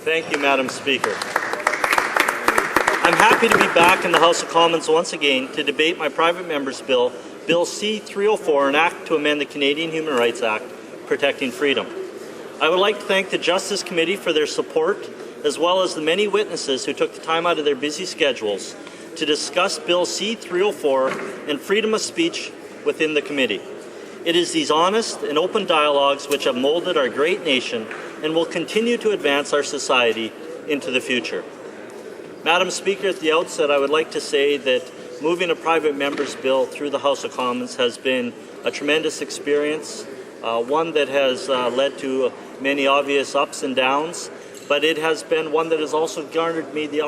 Thank you, Madam Speaker. I'm happy to be back in the House of Commons once again to debate my private member's bill, Bill C-304, an act to amend the Canadian Human Rights Act, protecting freedom. I would like to thank the Justice Committee for their support, as well as the many witnesses who took the time out of their busy schedules to discuss Bill C-304 and freedom of speech within the committee. It is these honest and open dialogues which have molded our great nation and will continue to advance our society into the future. Madam Speaker, at the outset, I would like to say that moving a private member's bill through the House of Commons has been a tremendous experience, one that has led to many obvious ups and downs, but it has been one that has also garnered me the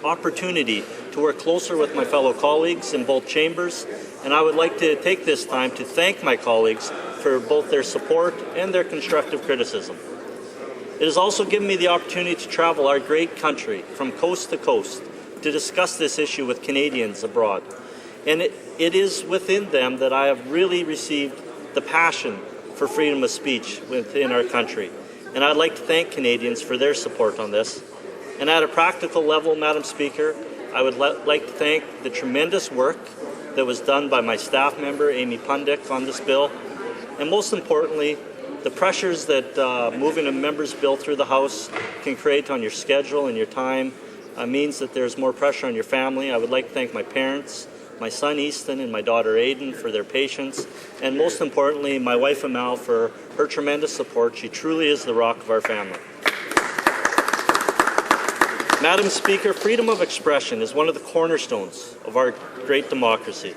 opportunity to work closer with my fellow colleagues in both chambers, and I would like to take this time to thank my colleagues for both their support and their constructive criticism. It has also given me the opportunity to travel our great country from coast to coast to discuss this issue with Canadians abroad. And it is within them that I have really received the passion for freedom of speech within our country. And I'd like to thank Canadians for their support on this. And at a practical level, Madam Speaker, I would like to thank the tremendous work that was done by my staff member, Amy Pundick, on this bill. And most importantly, the pressures that moving a member's bill through the House can create on your schedule and your time means that there's more pressure on your family. I would like to thank my parents, my son Easton and my daughter Aiden for their patience, and most importantly, my wife Amal for her tremendous support. She truly is the rock of our family. Madam Speaker, freedom of expression is one of the cornerstones of our great democracy.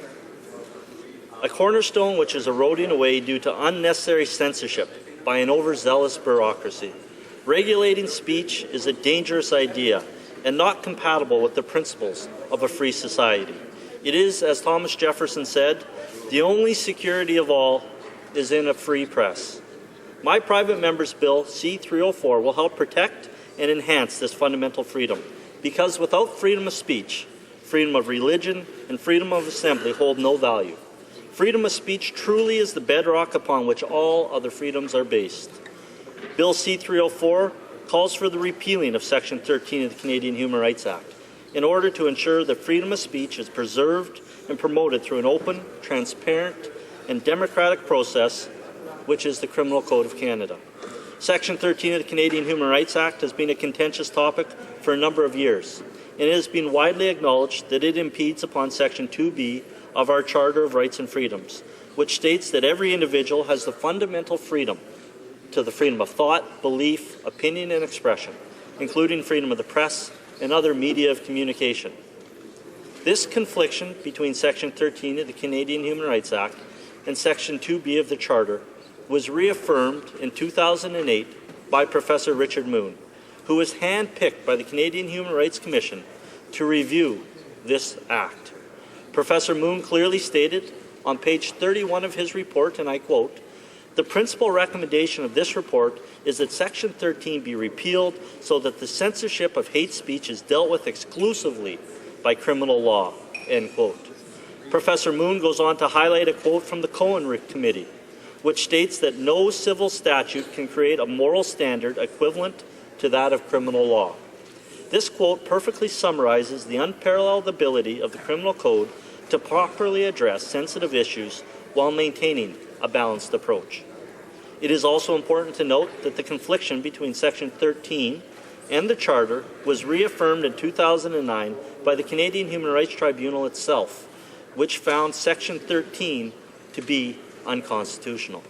A cornerstone which is eroding away due to unnecessary censorship by an overzealous bureaucracy. Regulating speech is a dangerous idea and not compatible with the principles of a free society. It is, as Thomas Jefferson said, the only security of all is in a free press. My private member's bill, C-304, will help protect and enhance this fundamental freedom, because without freedom of speech, freedom of religion and freedom of assembly hold no value. Freedom of speech truly is the bedrock upon which all other freedoms are based. Bill C-304 calls for the repealing of Section 13 of the Canadian Human Rights Act in order to ensure that freedom of speech is preserved and promoted through an open, transparent, and democratic process, which is the Criminal Code of Canada. Section 13 of the Canadian Human Rights Act has been a contentious topic for a number of years, and it has been widely acknowledged that it impedes upon Section 2B of our Charter of Rights and Freedoms, which states that every individual has the fundamental freedom to the freedom of thought, belief, opinion, and expression, including freedom of the press and other media of communication. This confliction between Section 13 of the Canadian Human Rights Act and Section 2B of the Charter was reaffirmed in 2008 by Professor Richard Moon, who was handpicked by the Canadian Human Rights Commission to review this act. Professor Moon clearly stated on page 31 of his report, and I quote, "The principal recommendation of this report is that Section 13 be repealed so that the censorship of hate speech is dealt with exclusively by criminal law," end quote. Professor Moon goes on to highlight a quote from the Cohen Committee, which states that no civil statute can create a moral standard equivalent to that of criminal law. This quote perfectly summarizes the unparalleled ability of the Criminal Code to properly address sensitive issues while maintaining a balanced approach. It is also important to note that the confliction between Section 13 and the Charter was reaffirmed in 2009 by the Canadian Human Rights Tribunal itself, which found Section 13 to be unconstitutional.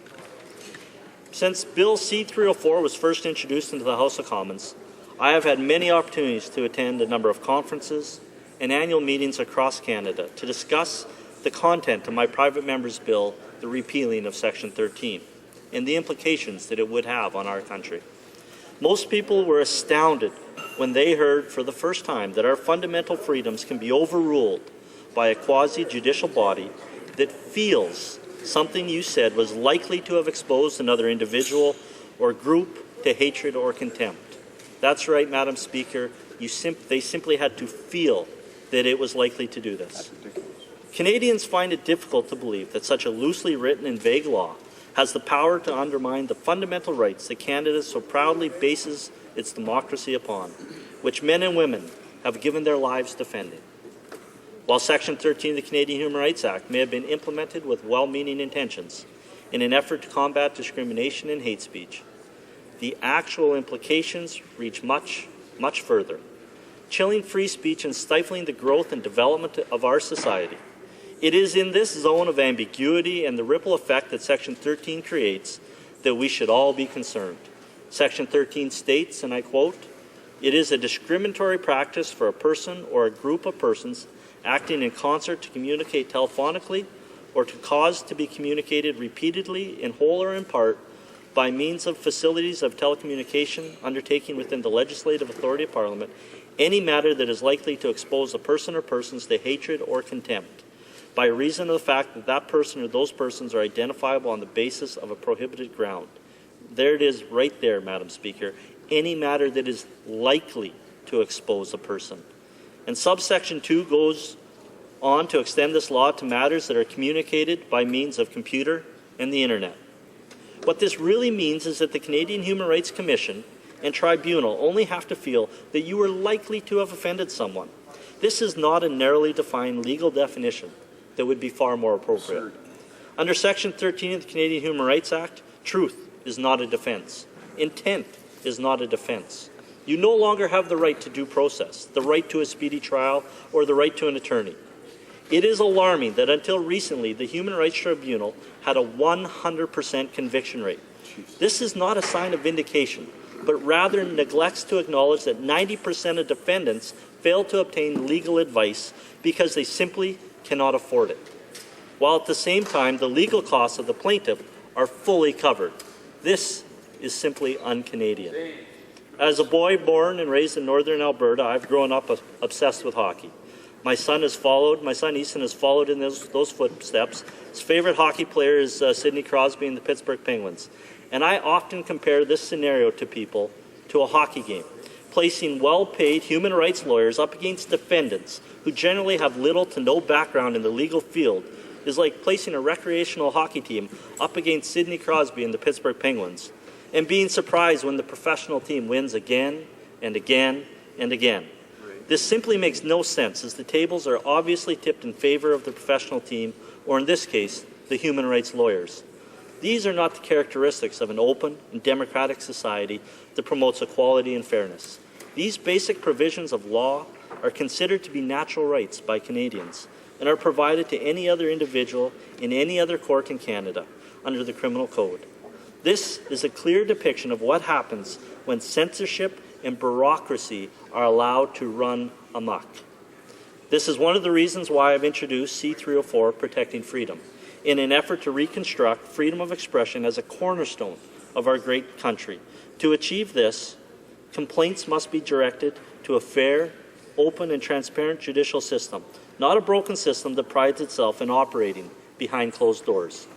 Since Bill C-304 was first introduced into the House of Commons, I have had many opportunities to attend a number of conferences and annual meetings across Canada to discuss the content of my private member's bill, the repealing of Section 13, and the implications that it would have on our country. Most people were astounded when they heard for the first time that our fundamental freedoms can be overruled by a quasi-judicial body that feels something you said was likely to have exposed another individual or group to hatred or contempt. That's right, Madam Speaker, they simply had to feel that it was likely to do this. Canadians find it difficult to believe that such a loosely written and vague law has the power to undermine the fundamental rights that Canada so proudly bases its democracy upon, which men and women have given their lives defending. While Section 13 of the Canadian Human Rights Act may have been implemented with well-meaning intentions in an effort to combat discrimination and hate speech, the actual implications reach much, much further, chilling free speech and stifling the growth and development of our society. It is in this zone of ambiguity and the ripple effect that Section 13 creates that we should all be concerned. Section 13 states, and I quote, "It is a discriminatory practice for a person or a group of persons acting in concert to communicate telephonically or to cause to be communicated repeatedly in whole or in part by means of facilities of telecommunication undertaken within the legislative authority of Parliament, any matter that is likely to expose a person or persons to hatred or contempt, by reason of the fact that that person or those persons are identifiable on the basis of a prohibited ground." There it is right there, Madam Speaker. Any matter that is likely to expose a person. And subsection 2 goes on to extend this law to matters that are communicated by means of computer and the internet. What this really means is that the Canadian Human Rights Commission and Tribunal only have to feel that you are likely to have offended someone. This is not a narrowly defined legal definition that would be far more appropriate. Absurd. Under Section 13 of the Canadian Human Rights Act, truth is not a defense. Intent is not a defense. You no longer have the right to due process, the right to a speedy trial, or the right to an attorney. It is alarming that until recently, the Human Rights Tribunal had a 100% conviction rate. This is not a sign of vindication, but rather neglects to acknowledge that 90% of defendants fail to obtain legal advice because they simply cannot afford it, while at the same time the legal costs of the plaintiff are fully covered. This is simply un-Canadian. As a boy born and raised in northern Alberta, I've grown up obsessed with hockey. My son Easton has followed in those footsteps. His favorite hockey player is Sidney Crosby and the Pittsburgh Penguins. And I often compare this scenario to people to a hockey game. Placing well-paid human rights lawyers up against defendants who generally have little to no background in the legal field is like placing a recreational hockey team up against Sidney Crosby and the Pittsburgh Penguins and being surprised when the professional team wins again and again and again. This simply makes no sense, as the tables are obviously tipped in favor of the professional team, or in this case, the human rights lawyers. These are not the characteristics of an open and democratic society that promotes equality and fairness. These basic provisions of law are considered to be natural rights by Canadians and are provided to any other individual in any other court in Canada under the Criminal Code. This is a clear depiction of what happens when censorship and bureaucracy are allowed to run amok. This is one of the reasons why I've introduced C-304, Protecting Freedom, in an effort to reconstruct freedom of expression as a cornerstone of our great country. To achieve this, complaints must be directed to a fair, open, and transparent judicial system, not a broken system that prides itself in operating behind closed doors.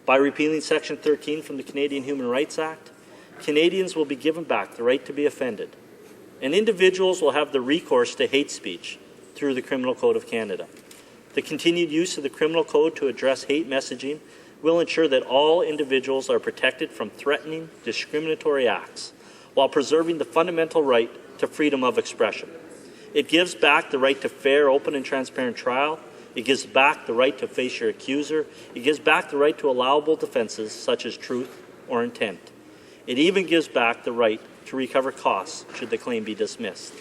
By repealing Section 13 from the Canadian Human Rights Act, Canadians will be given back the right to be offended, and individuals will have the recourse to hate speech through the Criminal Code of Canada. The continued use of the Criminal Code to address hate messaging will ensure that all individuals are protected from threatening, discriminatory acts, while preserving the fundamental right to freedom of expression. It gives back the right to fair, open, and transparent trial. It gives back the right to face your accuser. It gives back the right to allowable defenses such as truth or intent. It even gives back the right to recover costs should the claim be dismissed.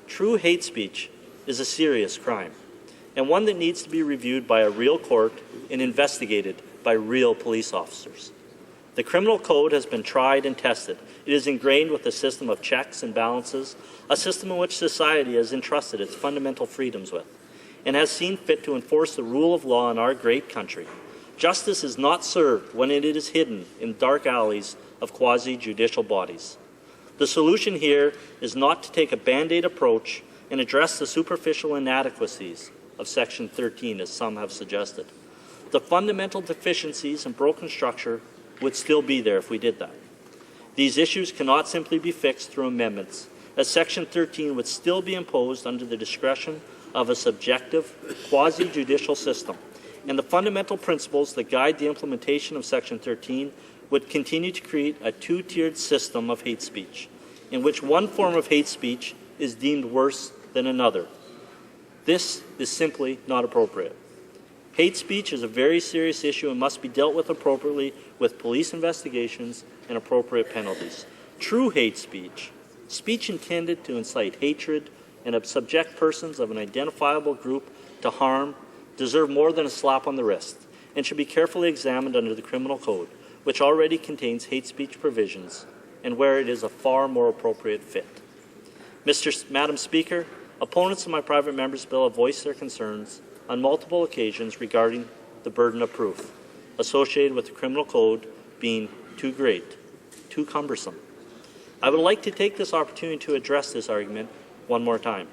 True hate speech is a serious crime, and one that needs to be reviewed by a real court and investigated by real police officers. The Criminal Code has been tried and tested. It is ingrained with a system of checks and balances, a system in which society has entrusted its fundamental freedoms with, and has seen fit to enforce the rule of law in our great country. Justice is not served when it is hidden in dark alleys of quasi-judicial bodies. The solution here is not to take a Band-Aid approach and address the superficial inadequacies of Section 13, as some have suggested. The fundamental deficiencies and broken structure would still be there if we did that. These issues cannot simply be fixed through amendments, as Section 13 would still be imposed under the discretion of a subjective, quasi-judicial system, and the fundamental principles that guide the implementation of Section 13 would continue to create a two-tiered system of hate speech, in which one form of hate speech is deemed worse than another. This is simply not appropriate. Hate speech is a very serious issue and must be dealt with appropriately with police investigations and appropriate penalties. True hate speech, speech intended to incite hatred and subject persons of an identifiable group to harm, deserve more than a slap on the wrist and should be carefully examined under the Criminal Code, which already contains hate speech provisions and where it is a far more appropriate fit. Madam Speaker, opponents of my private member's bill have voiced their concerns on multiple occasions regarding the burden of proof associated with the Criminal Code being too great, too cumbersome. I would like to take this opportunity to address this argument one more time.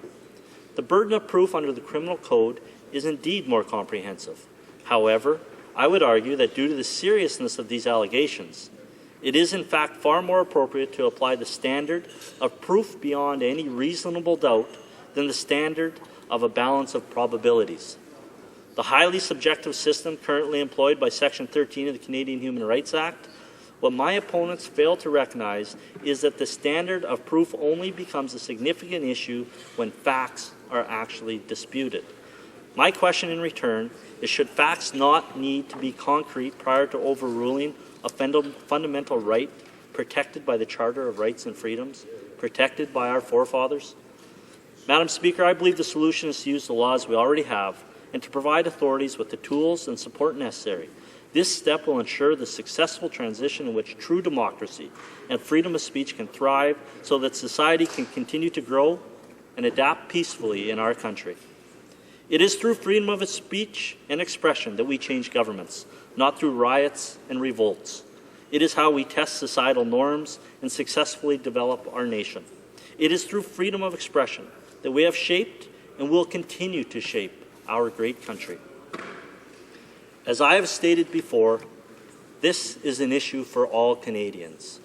The burden of proof under the Criminal Code is indeed more comprehensive. However, I would argue that due to the seriousness of these allegations, it is in fact far more appropriate to apply the standard of proof beyond any reasonable doubt than the standard of a balance of probabilities. The highly subjective system currently employed by Section 13 of the Canadian Human Rights Act, what my opponents fail to recognize is that the standard of proof only becomes a significant issue when facts are actually disputed. My question in return is, should facts not need to be concrete prior to overruling a fundamental right protected by the Charter of Rights and Freedoms, protected by our forefathers? Madam Speaker, I believe the solution is to use the laws we already have and to provide authorities with the tools and support necessary. This step will ensure the successful transition in which true democracy and freedom of speech can thrive so that society can continue to grow and adapt peacefully in our country. It is through freedom of speech and expression that we change governments, not through riots and revolts. It is how we test societal norms and successfully develop our nation. It is through freedom of expression that we have shaped and will continue to shape our great country. As I have stated before, this is an issue for all Canadians.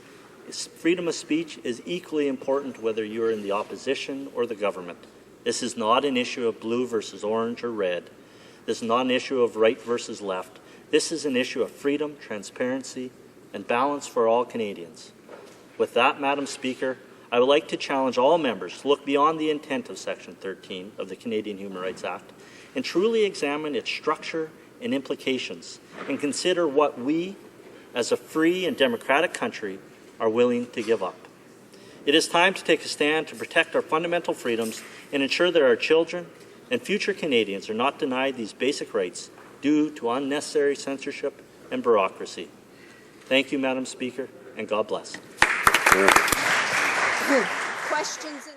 Freedom of speech is equally important whether you're in the opposition or the government. This is not an issue of blue versus orange or red. This is not an issue of right versus left. This is an issue of freedom, transparency, and balance for all Canadians. With that, Madam Speaker, I would like to challenge all members to look beyond the intent of Section 13 of the Canadian Human Rights Act and truly examine its structure and implications, and consider what we, as a free and democratic country, are willing to give up. It is time to take a stand to protect our fundamental freedoms and ensure that our children and future Canadians are not denied these basic rights due to unnecessary censorship and bureaucracy. Thank you, Madam Speaker, and God bless. Questions.